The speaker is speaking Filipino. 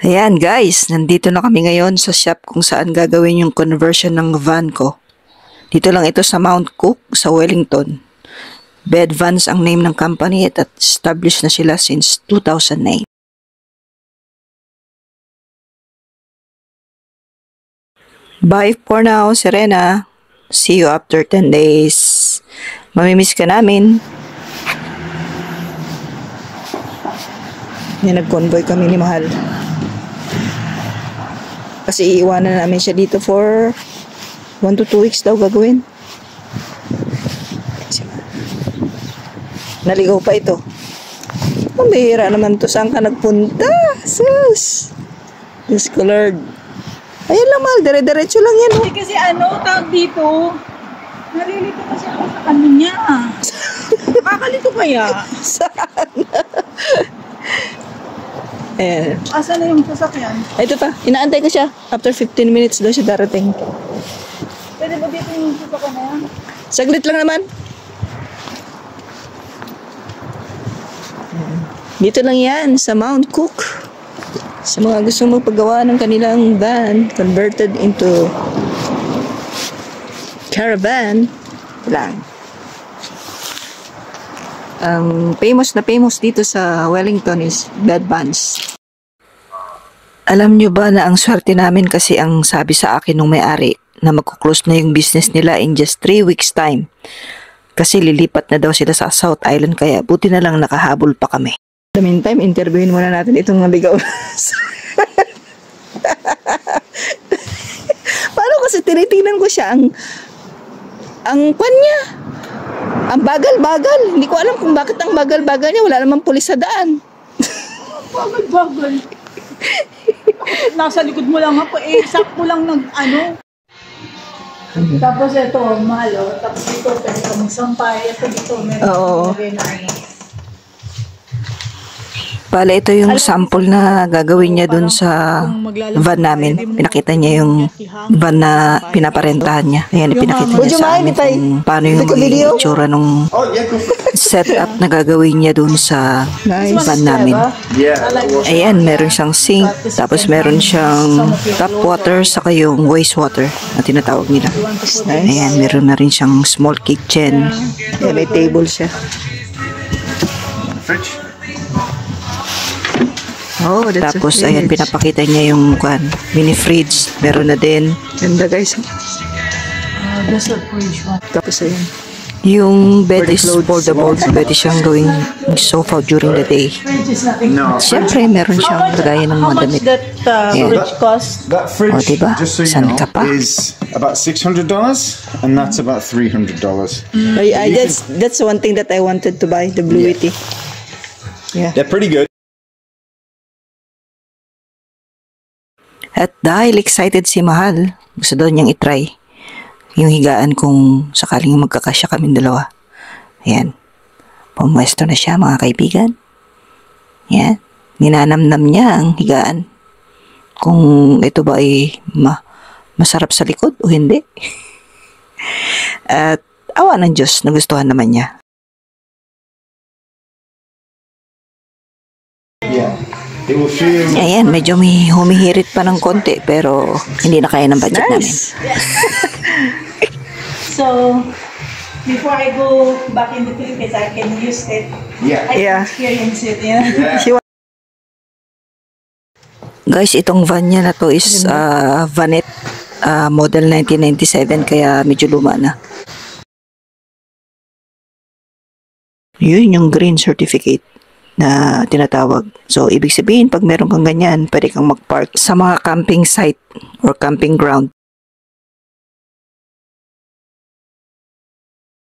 Ayan guys, nandito na kami ngayon sa shop kung saan gagawin yung conversion ng van ko. Dito lang ito sa Mount Cook sa Wellington. Bed Vans ang name ng company at established na sila since 2009. Bye for now, Serena. See you after 10 days. Mamimiss ka namin. Yan, nag-convoy kami ni Mahal. Kasi iiwanan namin siya dito for 1 to 2 weeks daw gagawin. Naligaw pa ito. Mabihira naman to. Saan ka nagpunta? Sus! Diyos ko Lord. Ayan lang Mahal, dire-diretso lang yan. Hindi kasi tawag dito. Narilito kasi ako sa kanya. Nakakalito kaya? Saan? Ayan. Asa na yung sasakyan? Ito pa, inaantay ko siya. After 15 minutes daw siya darating. Pwede ba dito yung sasakyan na yan? Saglit lang naman. Dito lang yan, sa Mount Cook. Sa mga gusto magpagawa ng kanilang van, converted into caravan lang. Ang famous na famous dito sa Wellington is Bed Vans. Alam nyo ba na ang swerte namin kasi ang sabi sa akin nung may-ari na magkuklose na yung business nila in just 3 weeks time. Kasi lilipat na daw sila sa South Island kaya buti na lang nakahabol pa kami. In the meantime, interviewin muna natin itong naligaw. Paano kasi tinitingnan ko siya ang kwan niya. Ang bagal-bagal. Hindi ko alam kung bakit ang bagal-bagal niya. Wala namang pulis sa daan. Bagal-bagal. Nasa likod mo lang ako. Sakto lang Tapos ito, Mahal. Tapos ito, pwede ka magsampay. Ito dito, meron rin Bale, ito yung sample na gagawin niya dun sa van namin. Pinakita niya yung van na pinaparentahan niya. Ayan, pinakita niya sa amin kung paano yung magiging itsura nung setup na gagawin niya dun sa van namin. Ayan, meron siyang sink, tapos meron siyang tap water, saka yung wastewater na tinatawag nila. Ayan, meron na rin siyang small kitchen. Ayan, may table siya. Oh, tapos ayan, pinapakita niya yung mini fridge. Meron na din. Ganda guys. That's a fridge one. Tapos ayan. Yung bed is foldable. Pwede siyang gawing sofa during the day. Siyempre, meron siyang lagayan ng mga damit. How much that fridge cost? That fridge, diba? just so you San know, ka pa? is about $600 and that's about $300. That's one thing that I wanted to buy, the Blue Yeti. Yeah. They're pretty good. At dahil excited si Mahal, gusto daw niyang itry yung higaan kung sakaling magkakasya kaming dalawa. Ayan. Pumwesto na siya mga kaibigan. Ayan. Ninanamnam niya ang higaan. Kung ito ba ay masarap sa likod o hindi. At awa ng Diyos, nagustuhan naman niya. Yeah. It will feel... Ayan, medyo may humihirit pa ng konti pero hindi na kaya ng budget namin. So, before I go back in the Philippines, I can use it. Yeah. I can experience it, yeah. Guys, itong van niya na to is Vanet model 1997 kaya medyo luma na. Yun yung green certificate na tinatawag. So, ibig sabihin, pag meron kang ganyan, pwede kang mag-park sa mga camping site or camping ground.